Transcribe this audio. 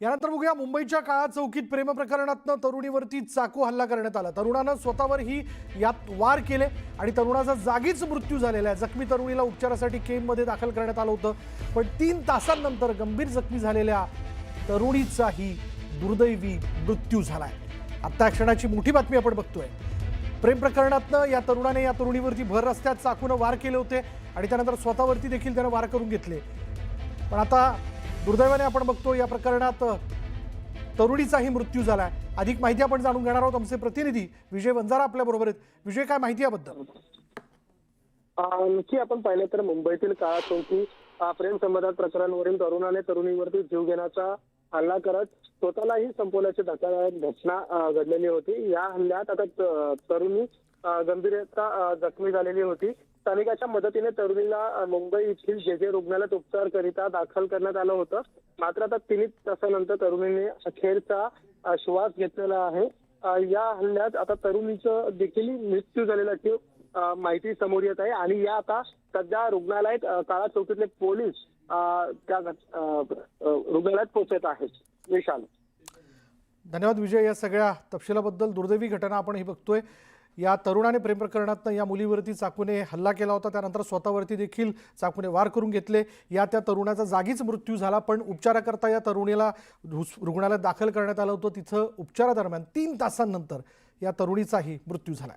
यानंतर बघूया मुंबईच्या काळा चौकीत प्रेम प्रकरणातनं तरुणीवरती चाकू हल्ला करण्यात आला। तरुणानं स्वतःवर ही यात वार केले आणि तरुणाचा जागीच मृत्यू झालेला आहे। जखमी तरुणीला उपचारासाठी केममध्ये दाखल करण्यात आलं होतं, पण 3 तासांनंतर गंभीर जखमी झालेल्या तरुणीचाही दुर्दैवी मृत्यू झालाय। आता क्षणाची मोठी बातमी आपण बघतोय। प्रेम प्रकरणातनं या तरुणाने या तरुणीवरती भर रस्त्यात चाकूने वार केले होते आणि त्यानंतर स्वतःवरती देखील त्याने वार करून घेतले। पण आता दुर्दैवाने आपण बघतो या प्रकरणात तरुणीचाही मृत्यू झालाय। अधिक माहिती आपण जाणून घेणार आहोत। आमचे प्रतिनिधी विजय वंजारा आपल्या बरोबर आहेत। विजय, काय माहिती याबद्दल? नक्की आपण पाहिलं तर मुंबईतील काळा चौकी प्रेम संबंधात प्रकरणावरील तरुणाने तरुणीवरती जीव घेण्याचा हल्ला करत स्वतःलाही संपवल्याची धक्कादायक घटना घडलेली होती। या हल्ल्यात आता तरुणी गंभीरता जखमी झालेली होती। स्थानिकाच्या मदतीने तरुणीला मुंबई येथील जे रुग्णालयात उपचारकरिता दाखल करण्यात आलं होतं। मात्र आता 3 तासानंतर तरुणीने अखेरचा श्वास घेतलेला आहे। या हल्ल्यात आता तरुणीचं देखील मृत्यू झालेल्याची माहिती समोर येत आहे आणि या आता सध्या रुग्णालयात काळा चौकीतले पोलीस त्या रुग्णालयात पोहोचत आहेत। विशाल, धन्यवाद विजय या सगळ्या तपशिलाबद्दल। दुर्दैवी घटना आपण ही बघतोय। या तरुणाने प्रेम प्रकरणात या मुलीवरती चाकूने हल्ला केला होता, त्यानंतर स्वतःवरती देखील चाकूने वार करून घेतले। त्या तरुणाचा जागीच मृत्यू झाला, पण उपचाराकरता या तरुणीला रुग्णालयात दाखल करण्यात आलं होतं। तिथं उपचारादरम्यान 3 तासांनंतर या तरुणीचाही मृत्यू झाला।